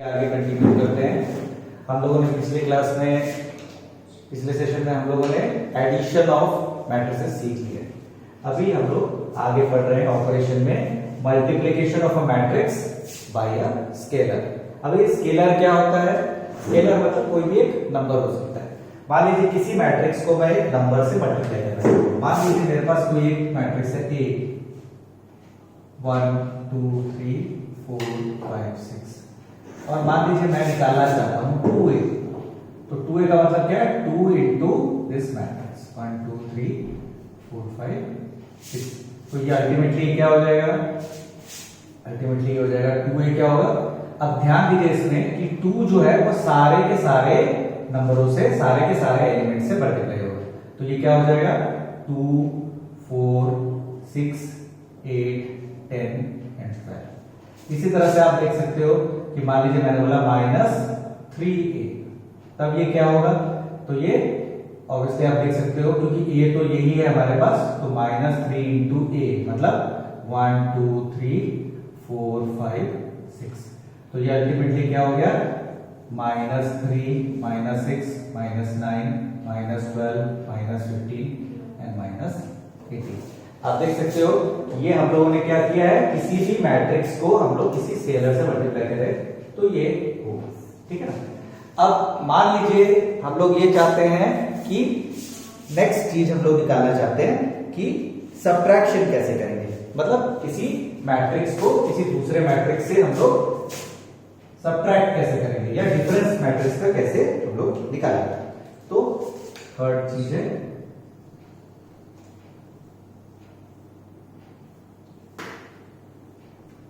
आगे कंटिन्यू करते हैं। हम लोगों ने पिछले सेशन में हम लोगों ने एडिशन ऑफ मैट्रिसेस सीख लिए। अभी हम लोग आगे बढ़ रहे हैं ऑपरेशन में multiplication of a matrix bye a scalar. अब ये स्केलर क्या होता है? स्केलर मतलब कोई भी एक नंबर हो सकता है। मान लीजिए किसी मैट्रिक्स को मैं एक नंबर से मल्टीप्लाई कर रहा हूं। मान लीजिए मेरे पास कोई एक मैट्रिक्स है A 1 2 3 4 5 6 और मान लीजिए मैं निकालना चाहता हूं 2a। तो 2a का मतलब क्या है? 2 इंटू दिस मैट्रिक्स 1 2 3 4 5 6। तो ये अल्टीमेटली क्या हो जाएगा? अल्टीमेटली हो जाएगा 2a क्या होगा? अब ध्यान दीजिए इसमें कि 2 जो है वो सारे के सारे नंबरों से, सारे के सारे एलिमेंट से मल्टीप्लाई होगा। तो ये क्या हो जाएगा? 2 4 6 8 10 एंड 12। इसी तरह से आप देख सकते हो कि मान लीजिए मैंने बोला -3a, तब ये क्या होगा? तो ये ऑब्वियसली आप देख सकते हो क्योंकि a तो यही है हमारे पास, तो -3 इंटू a मतलब 1 2 3 4 5 6। तो ये अल्टीमेटली क्या हो गया? -3 -6 -9 -12 -15 एंड -18। आप देख सकते हो ये हम लोगों ने क्या किया है? किसी भी मैट्रिक्स को हम लोग किसी स्केलर से मल्टीप्लाई करें तो ये होगा, ठीक है ना। अब मान लीजिए हम लोग ये चाहते हैं कि नेक्स्ट चीज हम लोग निकालना चाहते हैं कि सब्ट्रैक्शन कैसे करेंगे, मतलब किसी मैट्रिक्स को किसी दूसरे मैट्रिक्स से हम लोग सब्ट्रैक्ट कैसे करेंगे या डिफरेंस मैट्रिक्स का कैसे हम लोग निकालेंगे। तो थर्ड चीज है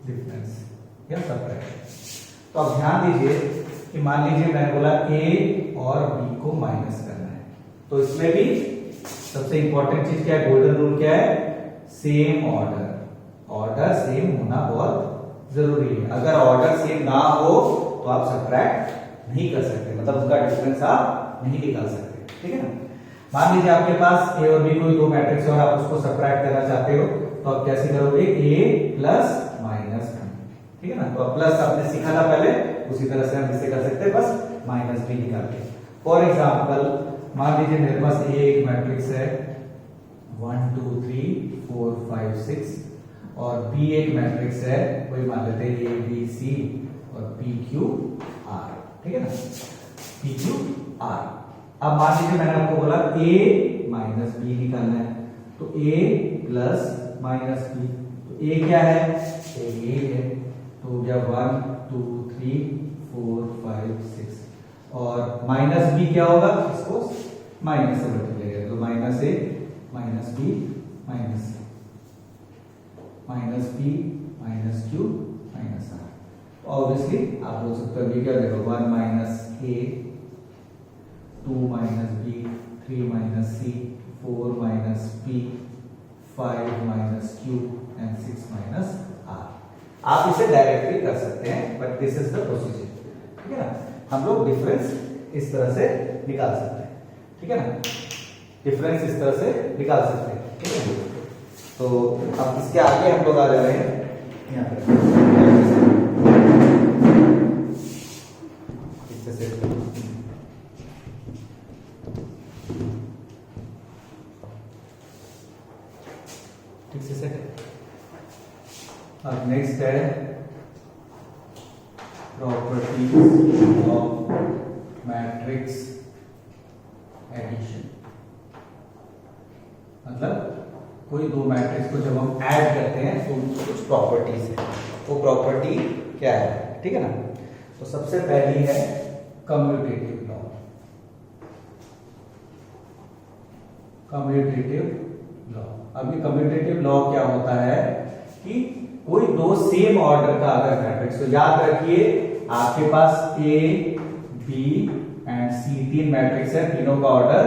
डिफरेंस या सब्ट्रैक्शन। तो अब ध्यान दीजिए कि मान लीजिए मैंने बोला a और b को माइनस करना है, तो इसमें भी सबसे इंपॉर्टेंट चीज क्या है? गोल्डन रूल क्या है? Same order. ऑर्डर सेम होना बहुत जरूरी है। अगर ऑर्डर सेम ना हो तो आप सब्ट्रैक्ट नहीं कर सकते, मतलब उसका डिफरेंस आप नहीं निकाल सकते, ठीक है ना। मान लीजिए आपके पास a और b कोई दो मैट्रिक्स है और आप उसको सब्ट्रैक्ट करना चाहते हो, तो आप कैसे करोगे? a प्लस माइनस, ठीक है ना। तो प्लस आपने सीखा था पहले, उसी तरह से हम इसे कर सकते हैं, बस माइनस भी निकाल के। फॉर एग्जांपल मान लीजिए मेरे पास a एक मैट्रिक्स है 1 2 3 4 5 6 और b एक मैट्रिक्स है, कोई मान लेते हैं a b c और p q r, ठीक है ना, p q r। अब मान लीजिए मैंने आपको बोला a माइनस b निकालना है, तो a प्लस माइनस b, तो a क्या है? a है, तो हो गया 1 2 3 4 5 6 और माइनस b क्या होगा? इसको माइनस से मल्टीप्लाई करें, तो minus a minus b minus c minus b minus q minus r। Obviously आप बोल सकते हो b क्या देगा? 1 minus a 2 minus b 3 minus c 4 minus p 5 minus q and 6 minus r। आप इसे डायरेक्टली कर सकते हैं, but this is the procedure, ठीक है ना। हम लोग डिफरेंस इस तरह से निकाल सकते हैं, ठीक है ना। डिफरेंस इस तरह से निकाल सकते हैं, ठीक है। तो अब इसके आगे हम लोग आ जा रहे हैं यहाँ पे, इससे सेट ठीक से सेट। अब नेक्स्ट है प्रॉपर्टीज ऑफ मैट्रिक्स एडिशन। मतलब कोई दो मैट्रिक्स को जब हम ऐड करते हैं तो उनकी कुछ प्रॉपर्टीज है। वो प्रॉपर्टी क्या है, ठीक है ना। तो सबसे पहली है कम्यूटेटिव लॉ। कम्यूटेटिव लॉ, अभी कम्यूटेटिव लॉ क्या होता है कि कोई दो सेम ऑर्डर का अगर मैट्रिक्स, तो याद रखिए आपके पास A B एंड C तीन मैट्रिक्स है, तीनों का ऑर्डर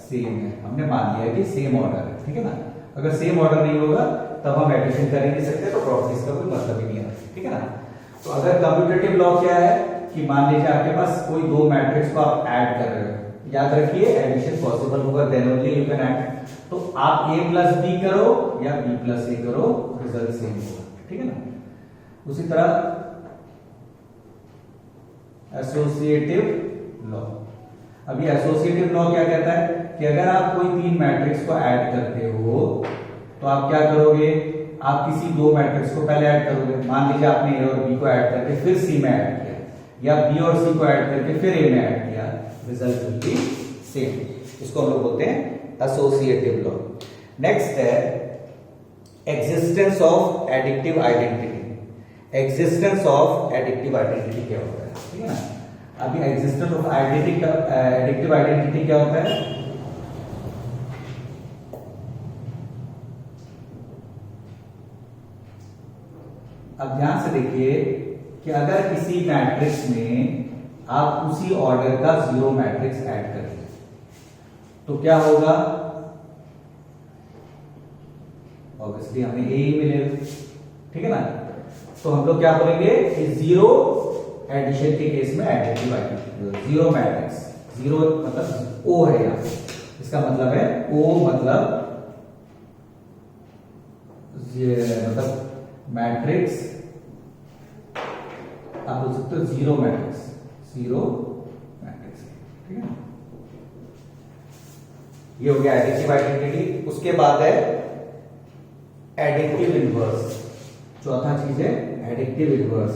सेम है। हमने मान लिया कि सेम ऑर्डर है, ठीक है ना। अगर सेम ऑर्डर नहीं होगा तब हम एडिशन कर ही नहीं सकते, तो प्रॉपर्टीज का कोई मतलब ही नहीं है, ठीक है ना। तो अगर कम्यूटेटिव लॉ क्या है कि मान लीजिए आपके पास कोई दो मैट्रिक्स को आप ऐड कर रहे हो, याद रखिए एडिशन पॉसिबल होगा then only you can add. तो आप a प्लस b करो या b प्लस a करो, रिजल्ट सेम होगा, ठीक है ना। उसी तरह एसोसिएटिव लॉ। अभी एसोसिएटिव लॉ क्या कहता है कि अगर आप कोई तीन मैट्रिक्स को ऐड करते हो तो आप क्या करोगे, आप किसी दो मैट्रिक्स को पहले ऐड करोगे। मान लीजिए आपने ए और बी को ऐड करके फिर सी में ऐड किया, या बी और सी को ऐड करके फिर ए में ऐड किया, रिजल्ट विल बी सेम। इसको हम लोग बोलते हैं एसोसिएटिव लॉ। नेक्स्ट है existence of addictive identity. Existence of addictive identity क्या होता है, ठीक है ना। अभी एग्जिस्टेंस ऑफ एडिक्टिव आइडेंटिटी क्या होता है, अब ध्यान से देखिए कि अगर किसी मैट्रिक्स में आप उसी ऑर्डर का जीरो मैट्रिक्स ऐड करें तो क्या होगा, ऑब्वियसली हमें ए ही मिलेगा, ठीक है ना। तो हम लोग क्या बोलेंगे कि जीरो एडिशन के केस में additive identity, zero matrix, zero मतलब ओ है यहां, इसका मतलब है ओ मतलब मैट्रिक्स, आप बोल सकते हो जीरो मैट्रिक्स, जीरो मैट्रिक्स, ठीक है ना। ये हो गया एडिटिव आइडेंटिटी। उसके बाद है एडिक्टिव इनवर्स। चौथा चीज है एडिक्टिव इनवर्स।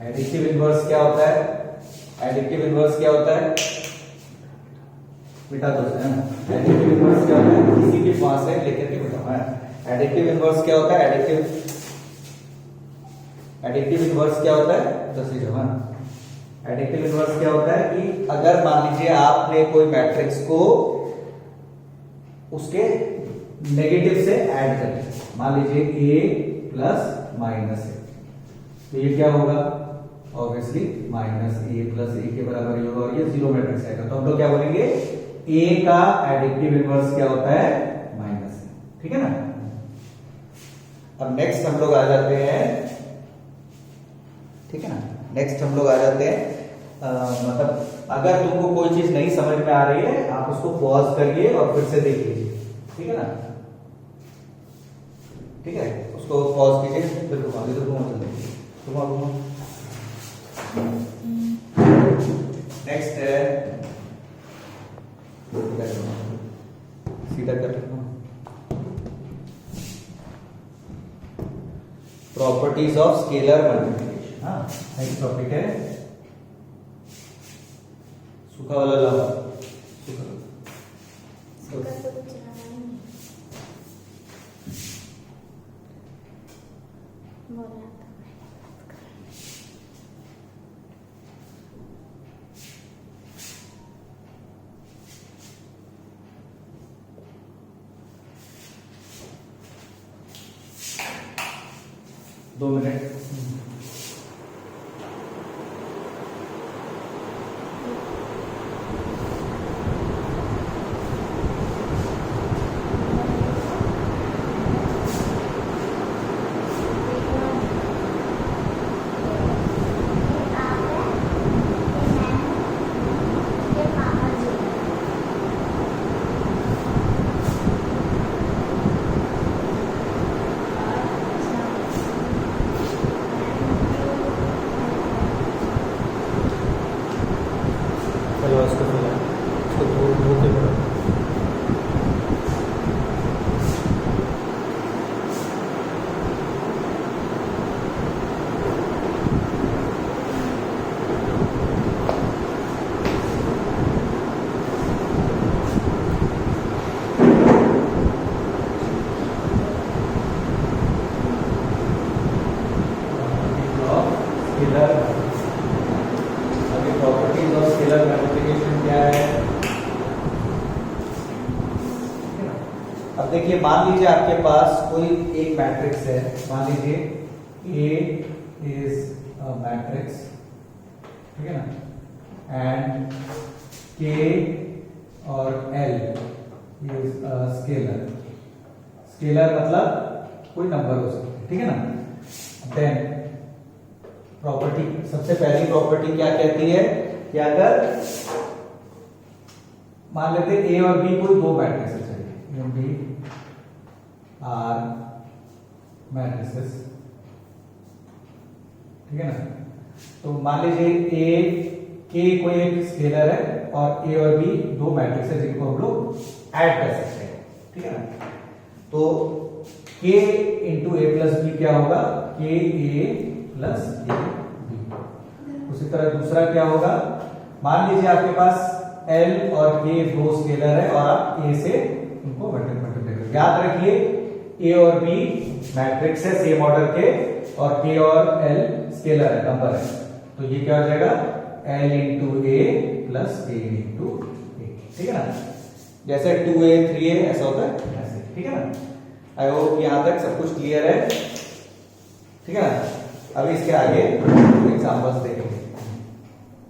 एडिक्टिव इनवर्स क्या होता है, एडिक्टिव इनवर्स क्या होता है बेटा, दोस्तों एडिक्टिव इनवर्स क्या होता है, किसी भी पास है लेकर के बताओ। एडिक्टिव इनवर्स क्या होता है, एडिक्टिव इनवर्स क्या होता है, दस जवान। एडिक्टिव इनवर्स क्या होता है कि अगर मान लीजिए आपने कोई मैट्रिक्स को उसके नेगेटिव से ऐड कर दिया, मान लीजिए a प्लस माइनस है, तो ये क्या होगा, obviously minus a plus a के बराबर ही होगा और ये जीरो मैट्रिक्स आएगा। तो हम लोग क्या बोलेंगे, a का एडिक्टिव इनवर्स क्या होता है, माइनस है, ठीक है ना। अब नेक्स्ट हम लोग आ जाते हैं, ठीक है ना, नेक्स्ट हम लोग आ जाते हैं मतलब अगर तुमको कोई चीज नहीं समझ में आ रही है आप उसको पॉज करिए और फिर से देख लीजिए, ठीक है ना, ठीक है, उसको पॉज कीजिए फिर घुमा दीजिए, घुमा। नेक्स्ट है सीधा कर रहा हूं, प्रॉपर्टीज ऑफ स्केलर मल्टीप्लिकेशन। हाँ, नेक्स्ट टॉपिक है सूखा वाला लाओ, दो minute. Properties of scalar multiplication क्या है, अब देखिए मान लीजिए आपके पास कोई एक मैट्रिक्स है, मान लीजिए A इज अ मैट्रिक्स, ठीक है ना, एंड K और L is a scalar. Scalar मतलब कोई नंबर हो सकता है, ठीक है ना। देन प्रॉपर्टी, सबसे पहली प्रॉपर्टी क्या कहती है कि अगर मान लेते हैं A और B कोई दो मैट्रिक्स चाहिए, A और B आर मैट्रिसेस, ठीक है ना। तो मान लीजिए ए के कोई एक स्केलर है और ए और बी दो मैट्रिक्स है जिनको हम लोग ऐड कर सकते हैं, ठीक है ना। तो k इंटू ए प्लस बी क्या होगा, के ए प्लस ए बी। उसी तरह दूसरा क्या होगा, मान लीजिए आपके पास L और K दो स्केलर है और आप A से उनको मल्टीप्लाई करें। याद रखिए A और B मैट्रिक्स है सेम ऑर्डर के और K और L स्केलर है, नंबर है। तो ये क्या हो जाएगा, L इंटू ए प्लस K इंटू ए, ठीक है ना। जैसे 2a 3a ऐसा होता है ऐसे, ठीक है ना। आई होप यहां तक सब कुछ क्लियर है, ठीक है ना। अभी इसके आगे एग्जांपल्स देखेंगे।